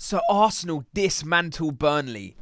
So Arsenal dismantled Burnley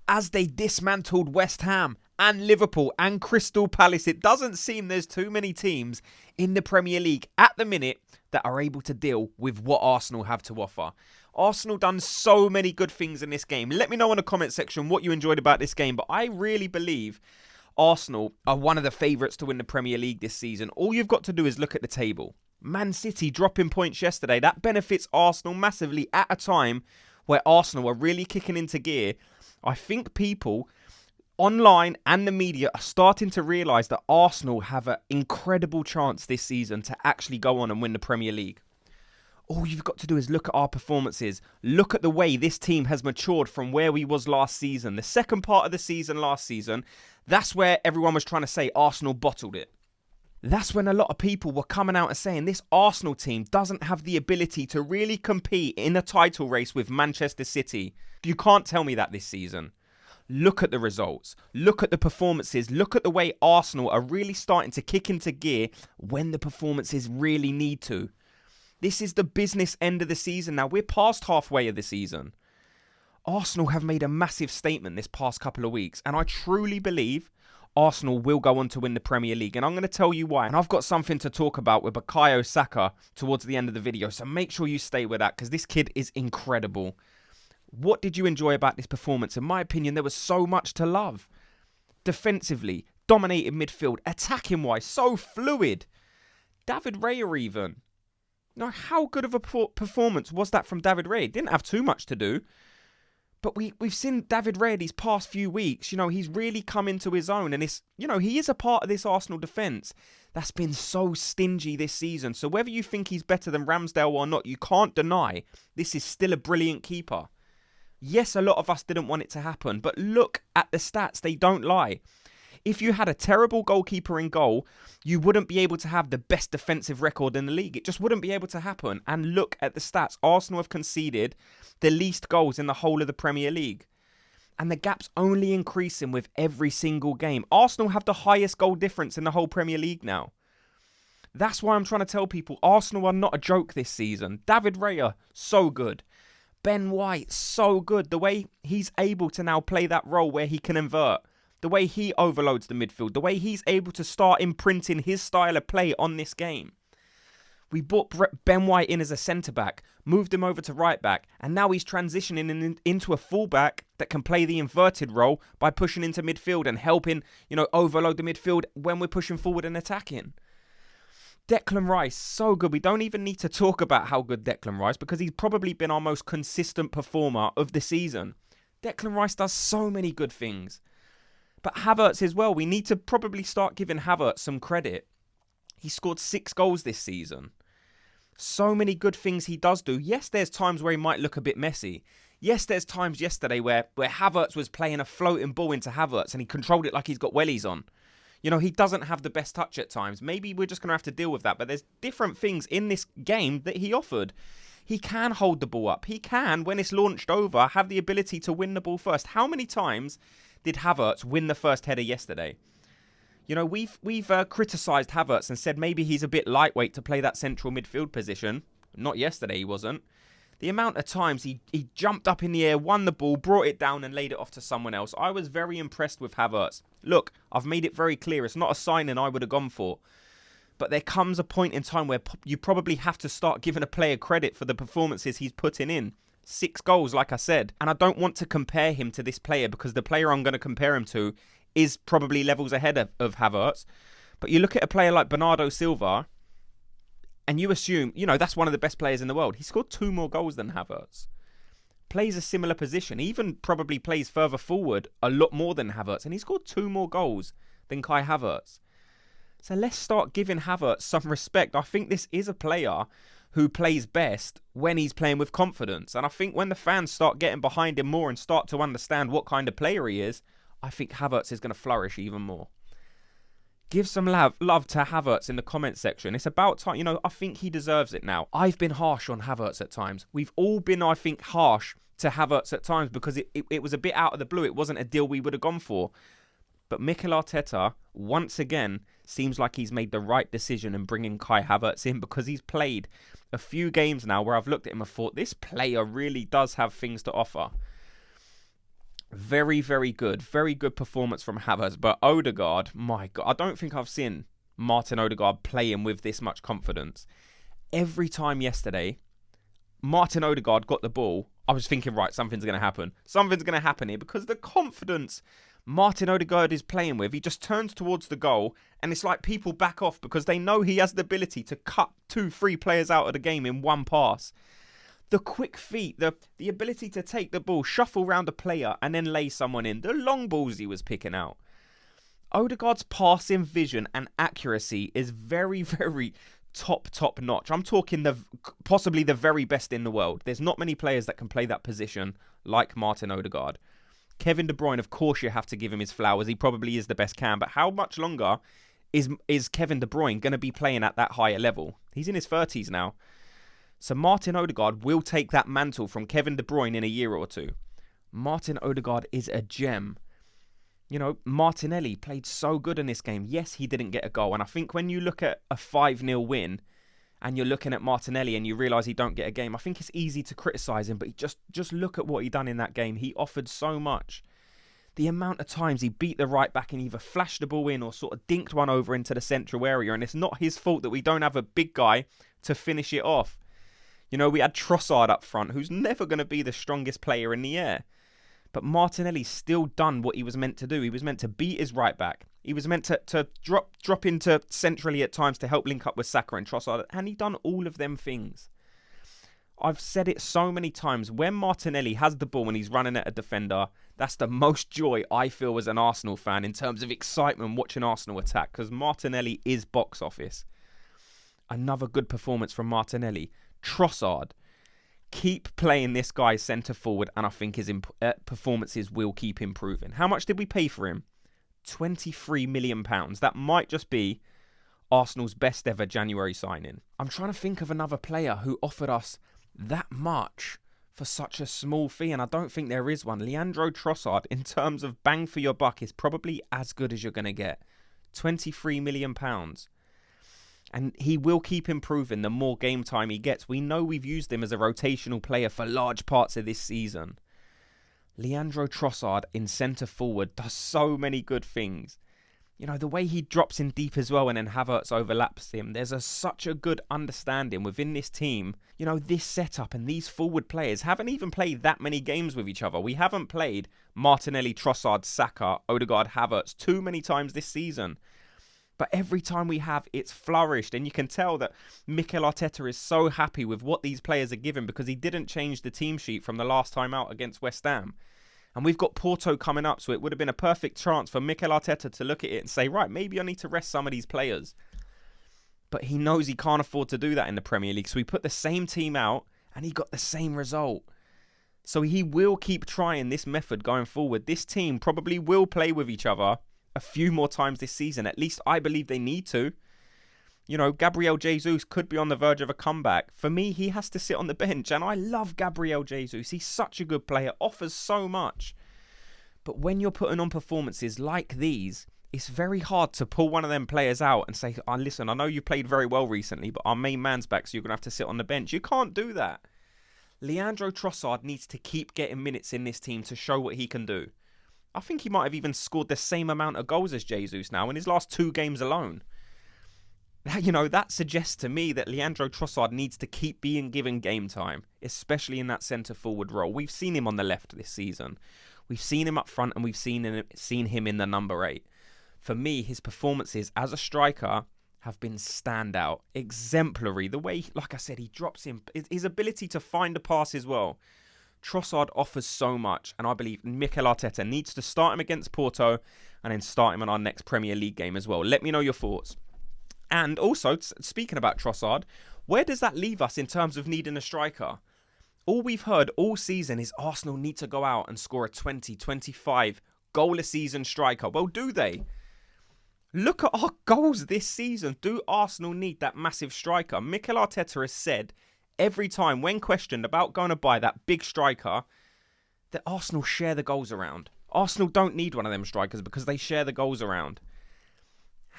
as they dismantled West Ham and Liverpool and Crystal Palace. It doesn't seem there's too many teams in the Premier League at the minute that are able to deal with what Arsenal have to offer. Arsenal done so many good things in this game. Let me know in the comment section what you enjoyed about this game, but I really believe Arsenal are one of the favourites to win the Premier League this season. All you've got to do is look at the table. Man City dropping points yesterday. That benefits Arsenal massively at a time where Arsenal are really kicking into gear. I think people online and the media are starting to realise that Arsenal have an incredible chance this season to actually go on and win the Premier League. All you've got to do is look at our performances. Look at the way this team has matured from where we was last season. The second part of the season last season, that's where everyone was trying to say Arsenal bottled it. That's when a lot of people were coming out and saying this Arsenal team doesn't have the ability to really compete in a title race with Manchester City. You can't tell me that this season. Look at the results. Look at the performances. Look at the way Arsenal are really starting to kick into gear when the performances really need to. This is the business end of the season now. We're past halfway of the season. Arsenal have made a massive statement this past couple of weeks, and I truly believe Arsenal will go on to win the Premier League, and I'm going to tell you why. And I've got something to talk about with bakayo Saka towards the end of the video, so make sure you stay with that because this kid is incredible. What did you enjoy about this performance? In my opinion, there was so much to love. Defensively, dominated midfield, attacking-wise, so fluid. David Raya even. Now, how good of a performance was that from David Raya? Didn't have too much to do. But we've seen David Raya these past few weeks. He's really come into his own. And he is a part of this Arsenal defence that's been so stingy this season. So whether you think he's better than Ramsdale or not, you can't deny this is still a brilliant keeper. Yes, a lot of us didn't want it to happen. But look at the stats. They don't lie. If you had a terrible goalkeeper in goal, you wouldn't be able to have the best defensive record in the league. It just wouldn't be able to happen. And look at the stats. Arsenal have conceded the least goals in the whole of the Premier League. And the gap's only increasing with every single game. Arsenal have the highest goal difference in the whole Premier League now. That's why I'm trying to tell people Arsenal are not a joke this season. David Raya, so good. Ben White, so good. The way he's able to now play that role where he can invert. The way he overloads the midfield. The way he's able to start imprinting his style of play on this game. We brought Ben White in as a centre-back, moved him over to right-back, and now he's transitioning into a full-back that can play the inverted role by pushing into midfield and helping, overload the midfield when we're pushing forward and attacking. Declan Rice, so good. We don't even need to talk about how good Declan Rice, because he's probably been our most consistent performer of the season. Declan Rice does so many good things. But Havertz as well. We need to probably start giving Havertz some credit. He scored 6 goals this season. So many good things he does do. Yes, there's times where he might look a bit messy. Yes, there's times yesterday where Havertz was playing a floating ball into Havertz and he controlled it like he's got wellies on. He doesn't have the best touch at times. Maybe we're just going to have to deal with that. But there's different things in this game that he offered. He can hold the ball up. He can, when it's launched over, have the ability to win the ball first. How many times did Havertz win the first header yesterday? We've criticised Havertz and said maybe he's a bit lightweight to play that central midfield position. Not yesterday, he wasn't. The amount of times he jumped up in the air, won the ball, brought it down and laid it off to someone else. I was very impressed with Havertz. Look, I've made it very clear. It's not a signing I would have gone for. But there comes a point in time where you probably have to start giving a player credit for the performances he's putting in. 6 goals, like I said. And I don't want to compare him to this player because the player I'm going to compare him to is probably levels ahead of Havertz. But you look at a player like Bernardo Silva and you assume, that's one of the best players in the world. He scored 2 more goals than Havertz. Plays a similar position. Even probably plays further forward a lot more than Havertz. And he scored 2 more goals than Kai Havertz. So let's start giving Havertz some respect. I think this is a player who plays best when he's playing with confidence. And I think when the fans start getting behind him more and start to understand what kind of player he is, I think Havertz is going to flourish even more. Give some love to Havertz in the comment section. It's about time. I think he deserves it now. I've been harsh on Havertz at times. We've all been, I think, harsh to Havertz at times because it was a bit out of the blue. It wasn't a deal we would have gone for. But Mikel Arteta, once again, seems like he's made the right decision in bringing Kai Havertz in, because he's played a few games now where I've looked at him and thought, this player really does have things to offer. Very, very good. Very good performance from Havertz. But Odegaard, my God, I don't think I've seen Martin Odegaard playing with this much confidence. Every time yesterday, Martin Odegaard got the ball, I was thinking, right, something's going to happen. Something's going to happen here, because the confidence Martin Odegaard is playing with, he just turns towards the goal and it's like people back off because they know he has the ability to cut 2-3 players out of the game in one pass. The quick feet, the ability to take the ball, shuffle around a player and then lay someone in. The long balls he was picking out. Odegaard's passing vision and accuracy is very, very top notch. I'm talking possibly the very best in the world. There's not many players that can play that position like Martin Odegaard. Kevin De Bruyne, of course, you have to give him his flowers. He probably is the best can. But how much longer is Kevin De Bruyne going to be playing at that higher level? He's in his 30s now. So Martin Odegaard will take that mantle from Kevin De Bruyne in a year or two. Martin Odegaard is a gem. You know, Martinelli played so good in this game. Yes, he didn't get a goal. And I think when you look at a 5-0 win and you're looking at Martinelli and you realise he don't get a game, I think it's easy to criticise him, but just look at what he done in that game. He offered so much. The amount of times he beat the right back and either flashed the ball in or sort of dinked one over into the central area, and it's not his fault that we don't have a big guy to finish it off. You know, we had Trossard up front, who's never going to be the strongest player in the air. But Martinelli still done what he was meant to do. He was meant to beat his right back. He was meant to drop into centrally at times to help link up with Saka and Trossard. And he done all of them things. I've said it so many times. When Martinelli has the ball and he's running at a defender, that's the most joy I feel as an Arsenal fan in terms of excitement watching Arsenal attack. Because Martinelli is box office. Another good performance from Martinelli. Trossard. Keep playing this guy centre forward, and I think his performances will keep improving. How much did we pay for him? £23 million. That might just be Arsenal's best ever January signing. I'm trying to think of another player who offered us that much for such a small fee, and I don't think there is one. Leandro Trossard, in terms of bang for your buck, is probably as good as you're going to get. £23 million. And he will keep improving the more game time he gets. We know we've used him as a rotational player for large parts of this season. Leandro Trossard in centre forward does so many good things. You know, the way he drops in deep as well and then Havertz overlaps him. There's such a good understanding within this team. You know, this setup and these forward players haven't even played that many games with each other. We haven't played Martinelli, Trossard, Saka, Odegaard, Havertz too many times this season. But every time we have, it's flourished. And you can tell that Mikel Arteta is so happy with what these players are given because he didn't change the team sheet from the last time out against West Ham. And we've got Porto coming up, so it would have been a perfect chance for Mikel Arteta to look at it and say, right, maybe I need to rest some of these players. But he knows he can't afford to do that in the Premier League. So he put the same team out and he got the same result. So he will keep trying this method going forward. This team probably will play with each other a few more times this season. At least I believe they need to. You know, Gabriel Jesus could be on the verge of a comeback. For me, he has to sit on the bench. And I love Gabriel Jesus. He's such a good player. Offers so much. But when you're putting on performances like these, it's very hard to pull one of them players out and say, oh, listen, I know you played very well recently, but our main man's back, so you're going to have to sit on the bench. You can't do that. Leandro Trossard needs to keep getting minutes in this team to show what he can do. I think he might have even scored the same amount of goals as Jesus now in his last 2 games alone. You know, that suggests to me that Leandro Trossard needs to keep being given game time, especially in that centre-forward role. We've seen him on the left this season. We've seen him up front and we've seen him in the number 8. For me, his performances as a striker have been standout, exemplary. The way, like I said, he drops in, his ability to find a pass as well. Trossard offers so much, and I believe Mikel Arteta needs to start him against Porto and then start him in our next Premier League game as well. Let me know your thoughts. And also, speaking about Trossard, where does that leave us in terms of needing a striker? All we've heard all season is Arsenal need to go out and score a 20, 25 goal-a-season striker. Well, do they? Look at our goals this season. Do Arsenal need that massive striker? Mikel Arteta has said every time when questioned about going to buy that big striker that Arsenal share the goals around. Arsenal don't need one of them strikers because they share the goals around.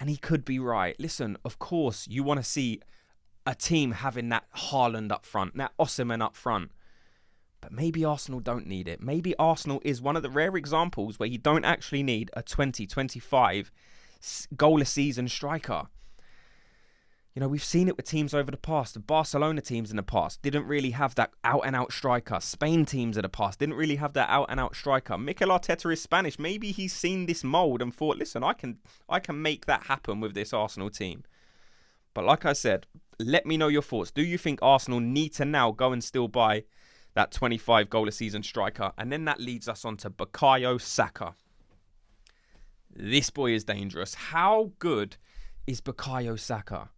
And he could be right. Listen, of course, you want to see a team having that Haaland up front, that Osimhen up front. But maybe Arsenal don't need it. Maybe Arsenal is one of the rare examples where you don't actually need a 20-25 goal a season striker. You know, we've seen it with teams over the past. The Barcelona teams in the past didn't really have that out-and-out striker. Spain teams in the past didn't really have that out-and-out striker. Mikel Arteta is Spanish. Maybe he's seen this mould and thought, listen, I can make that happen with this Arsenal team. But like I said, let me know your thoughts. Do you think Arsenal need to now go and still buy that 25 goal a season striker? And then that leads us on to Bakayo Saka. This boy is dangerous. How good is Bakayo Saka?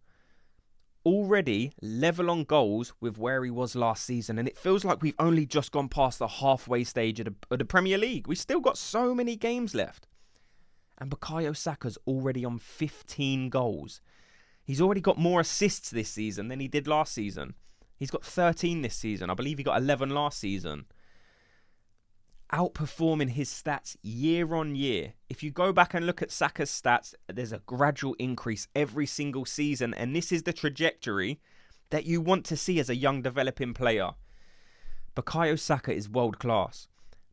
Already level on goals with where he was last season, and it feels like we've only just gone past the halfway stage of the Premier League. We've still got so many games left, and Bakayo Saka's already on 15 goals. He's already got more assists this season than he did last season. He's got 13 this season. I believe he got 11 last season. Outperforming his stats year on year. If you go back and look at Saka's stats, there's a gradual increase every single season, and this is the trajectory that you want to see as a young developing player. Bakayo Saka is world class.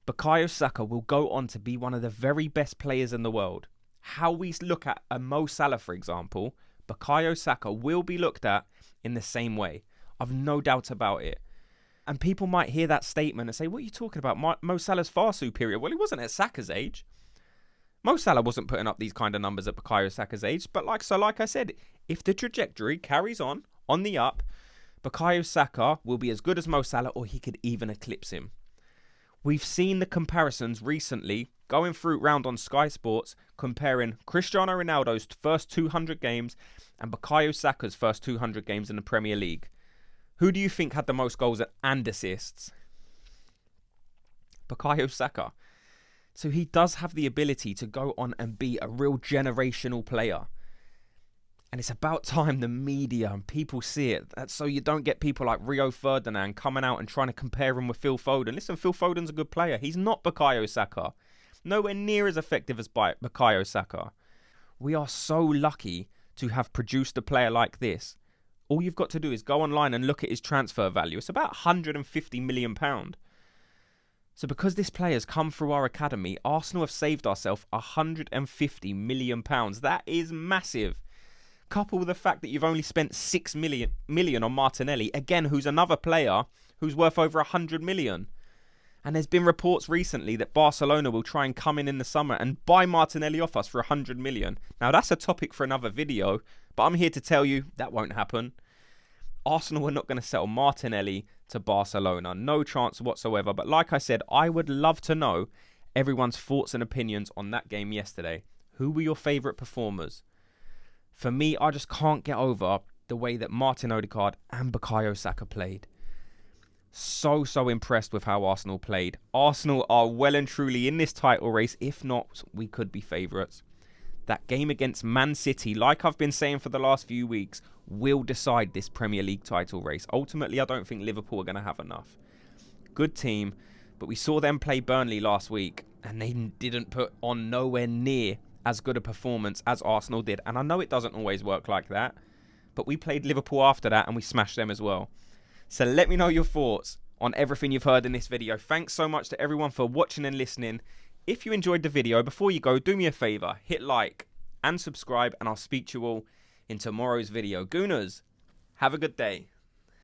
Bakayo Saka will go on to be one of the very best players in the world. How we look at a Mo Salah, for example, Bakayo Saka will be looked at in the same way. I've no doubt about it. And people might hear that statement and say, what are you talking about? Mo Salah's far superior. Well, he wasn't at Saka's age. Mo Salah wasn't putting up these kind of numbers at Bakayo Saka's age. But like I said, if the trajectory carries on the up, Bakayo Saka will be as good as Mo Salah, or he could even eclipse him. We've seen the comparisons recently going through round on Sky Sports, comparing Cristiano Ronaldo's first 200 games and Bakayo Saka's first 200 games in the Premier League. Who do you think had the most goals and assists? Bakayo Saka. So he does have the ability to go on and be a real generational player. And it's about time the media and people see it. That's so you don't get people like Rio Ferdinand coming out and trying to compare him with Phil Foden. Listen, Phil Foden's a good player. He's not Bakayo Saka. Nowhere near as effective as Bakayo Saka. We are so lucky to have produced a player like this. All you've got to do is go online and look at his transfer value. It's about £150 million. So because this player's come through our academy, Arsenal have saved ourselves £150 million. That is massive. Couple with the fact that you've only spent £6 million on Martinelli, again, who's another player who's worth over £100 million. And there's been reports recently that Barcelona will try and come in the summer and buy Martinelli off us for £100 million. Now, that's a topic for another video, but I'm here to tell you that won't happen. Arsenal are not going to sell Martinelli to Barcelona. No chance whatsoever. But like I said, I would love to know everyone's thoughts and opinions on that game yesterday. Who were your favourite performers? For me, I just can't get over the way that Martin Odegaard and Bakayo Saka played. So impressed with how Arsenal played. Arsenal are well and truly in this title race. If not, we could be favourites. That game against Man City, like I've been saying for the last few weeks, will decide this Premier League title race. Ultimately, I don't think Liverpool are going to have enough. Good team, but we saw them play Burnley last week, and they didn't put on nowhere near as good a performance as Arsenal did. And I know it doesn't always work like that, but we played Liverpool after that, and we smashed them as well. So let me know your thoughts on everything you've heard in this video. Thanks so much to everyone for watching and listening. If you enjoyed the video, before you go, do me a favour, hit like and subscribe, and I'll speak to you all in tomorrow's video. Gooners, have a good day.